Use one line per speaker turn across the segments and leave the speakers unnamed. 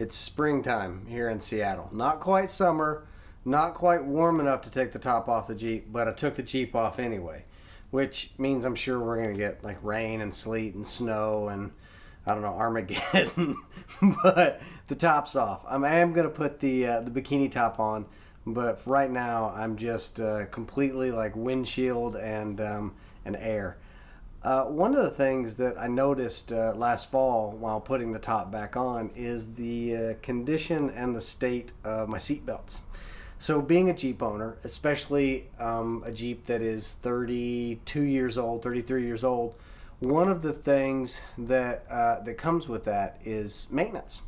It's springtime here in Seattle. Not quite summer, not quite warm enough to take the top off the Jeep, but I took the Jeep off anyway, which means I'm sure we're going to get like rain and sleet and snow and I don't know, Armageddon. But the top's off. I am going to put the bikini top on, but right now I'm just completely like windshield and air. One of the things that I noticed last fall while putting the top back on is the condition and the state of my seatbelts. So being a Jeep owner, especially a Jeep that is 32 years old, 33 years old, one of the things that that comes with that is maintenance.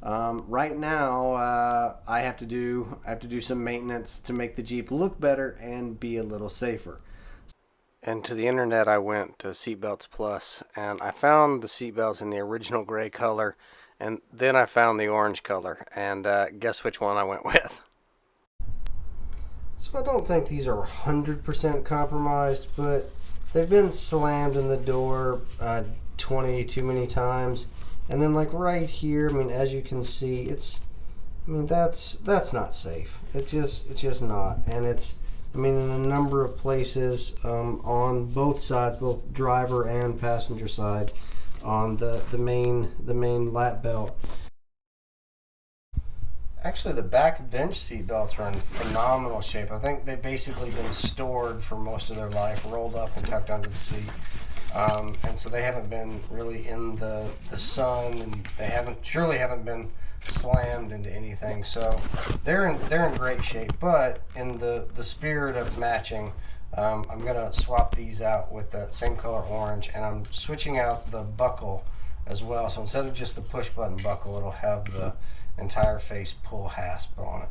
Right now, I have to do some maintenance to make the Jeep look better and be a little safer. And to the internet I went to Seatbelts Plus, and I found the seatbelts in the original gray color, and then I found the orange color, and guess which one I went with? So I don't think these are 100% compromised, but they've been slammed in the door 20 too many times. And then like right here, I mean, as you can see, that's not safe. It's just not. And it's, I mean, in a number of places on both sides, both driver and passenger side, on the main lap belt. Actually, the back bench seat belts are in phenomenal shape. I think they've basically been stored for most of their life, rolled up and tucked under the seat. And so they haven't been really in the sun, and they surely haven't been slammed into anything. So they're in great shape. But in the spirit of matching, I'm gonna swap these out with the same color orange, and I'm switching out the buckle as well. So instead of just the push button buckle, it'll have the entire face pull hasp on it.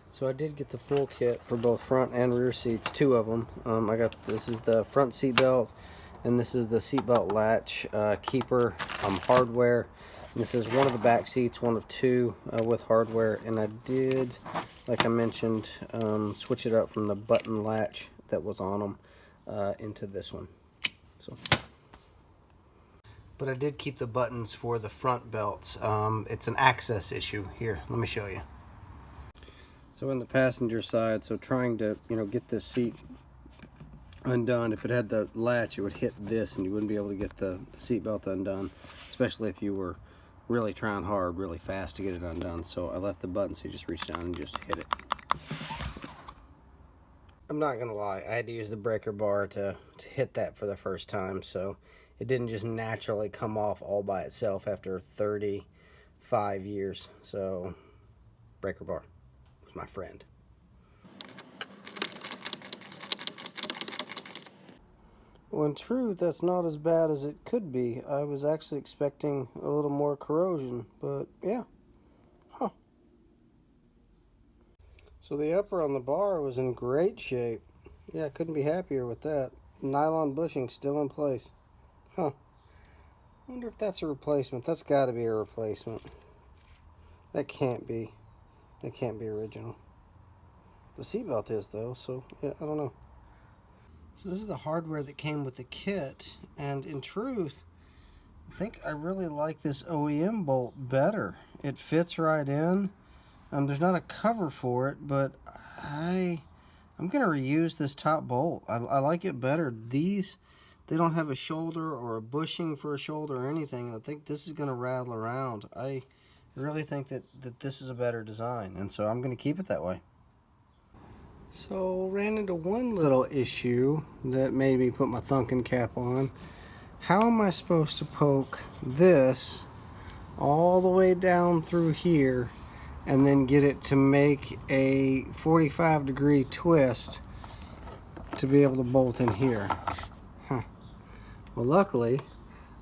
So I did get the full kit for both front and rear seats, two of them. This is the front seat belt, and this is the seatbelt latch keeper hardware. And this is one of the back seats, one of two with hardware. And I did, like I mentioned, switch it up from the button latch that was on them into this one. But I did keep the buttons for the front belts. It's an access issue. Here, let me show you. So in the passenger side, so trying to, get this seat undone, if it had the latch, it would hit this and you wouldn't be able to get the seat belt undone, especially if you were really trying hard, really fast to get it undone. So I left the button, so you just reach down and just hit it. I'm not gonna lie, I had to use the breaker bar to hit that for the first time, so it didn't just naturally come off all by itself after 35 years. So breaker bar was my friend. Well, in truth, that's not as bad as it could be. I was actually expecting a little more corrosion, but yeah. Huh. So the upper on the bar was in great shape. Yeah, I couldn't be happier with that. Nylon bushing still in place. Huh. I wonder if that's a replacement. That's got to be a replacement. That can't be. That can't be original. The seatbelt is, though, so yeah, I don't know. So this is the hardware that came with the kit, and in truth, I think I really like this OEM bolt better. It fits right in. There's not a cover for it, but I'm gonna reuse this top bolt. I like it better. These, they don't have a shoulder or a bushing for a shoulder or anything. I think this is gonna rattle around. I really think that this is a better design, and so I'm gonna keep it that way. So ran into one little issue that made me put my Thunken cap on. How am I supposed to poke this all the way down through here and then get it to make a 45-degree twist to be able to bolt in here? Huh. Well, luckily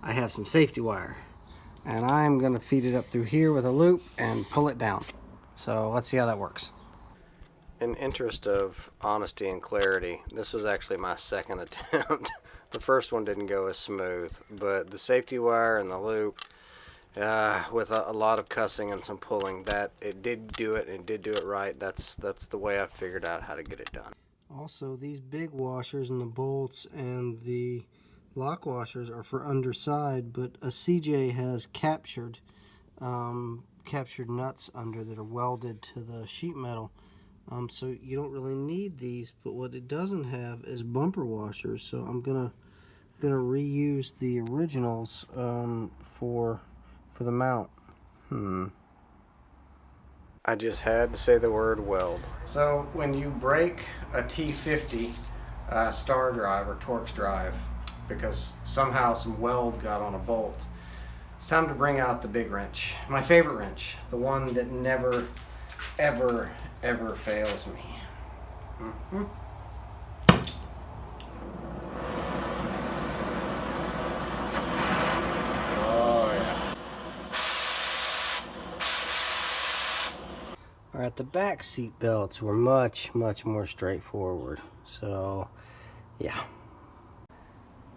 I have some safety wire, and I'm gonna feed it up through here with a loop and pull it down. So let's see how that works. In interest of honesty and clarity, this was actually my second attempt. The first one didn't go as smooth, but the safety wire and the loop, with a lot of cussing and some pulling, that it did do it, and it did do it right. That's the way I figured out how to get it done. Also, these big washers and the bolts and the lock washers are for underside, but a CJ has captured nuts under that are welded to the sheet metal. So you don't really need these, but what it doesn't have is bumper washers. So I'm gonna reuse the originals for the mount. I just had to say the word weld. So when you break a T50 star drive or Torx drive because somehow some weld got on a bolt, it's time to bring out the big wrench. My favorite wrench, the one that never, ever, ever fails me. Alright, the back seat belts were much more straightforward. So, yeah.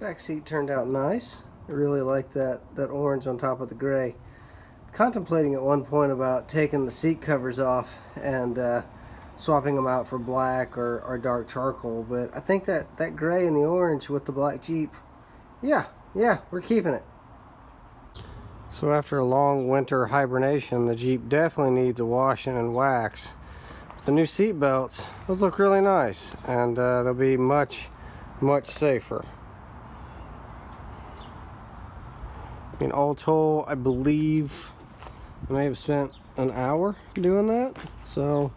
Back seat turned out nice. I really like that orange on top of the gray. Contemplating at one point about taking the seat covers off and swapping them out for black or dark charcoal, but I think that gray and the orange with the black Jeep, yeah, we're keeping it. So after a long winter hibernation, the Jeep definitely needs a washing and wax. With the new seat belts, those look really nice, and they'll be much safer. I mean, all told, I believe I may have spent an hour doing that, so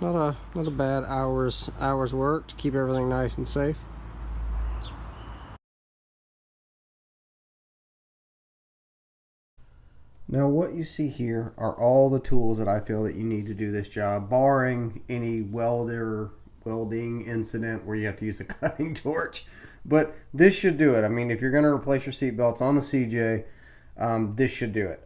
not a bad hour's work to keep everything nice and safe. Now what you see here are all the tools that I feel that you need to do this job, barring any welding incident where you have to use a cutting torch. But this should do it. I mean, if you're going to replace your seat belts on the CJ, this should do it.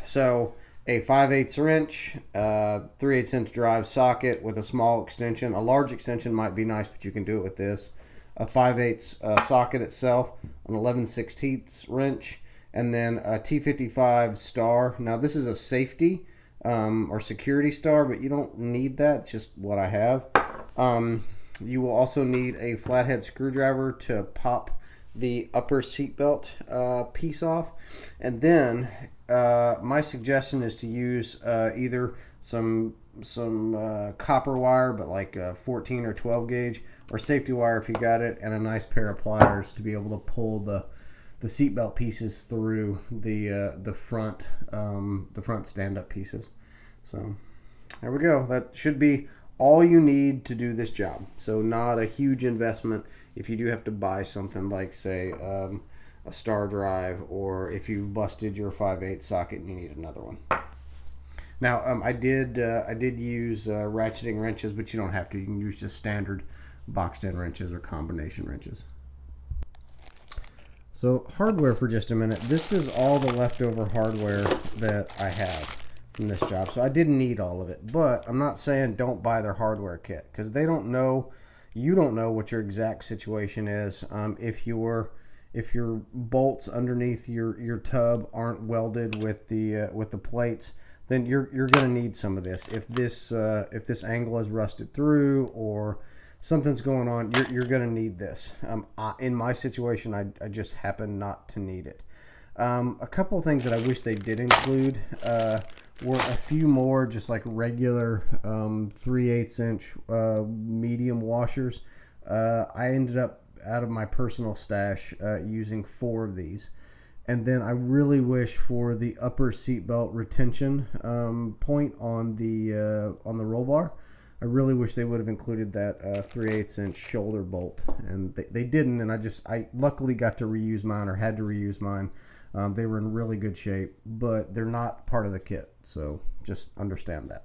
So a 5/8 wrench, 3/8 inch drive socket with a small extension. A large extension might be nice, but you can do it with this. A 5/8 socket itself, an 11/16 wrench, and then a T55 star. Now this is a safety or security star, but you don't need that. It's just what I have. You will also need a flathead screwdriver to pop the upper seatbelt piece off, and then my suggestion is to use either some copper wire, but like a 14 or 12 gauge, or safety wire if you got it, and a nice pair of pliers to be able to pull the seatbelt pieces through the front stand-up pieces. So there we go. That should be all you need to do this job. So not a huge investment if you do have to buy something like, say, a star drive, or if you've busted your 5/8 socket and you need another one. Now I did use ratcheting wrenches, but you don't have to. You can use just standard boxed in wrenches or combination wrenches. So hardware for just a minute. This is all the leftover hardware that I have from this job. So I didn't need all of it, but I'm not saying don't buy their hardware kit, because they don't know, you don't know what your exact situation is. If your bolts underneath your tub aren't welded with the plates, then you're going to need some of this. If this angle is rusted through or something's going on, you're going to need this. In my situation, I just happen not to need it. A couple of things that I wish they did include were a few more just like regular 3/8 inch medium washers. I ended up, out of my personal stash, using 4 of these. And then I really wish for the upper seatbelt retention point on the roll bar, I really wish they would have included that 3/8 inch shoulder bolt, and they didn't. And I luckily got to reuse mine, or had to reuse mine. They were in really good shape, but they're not part of the kit, so just understand that.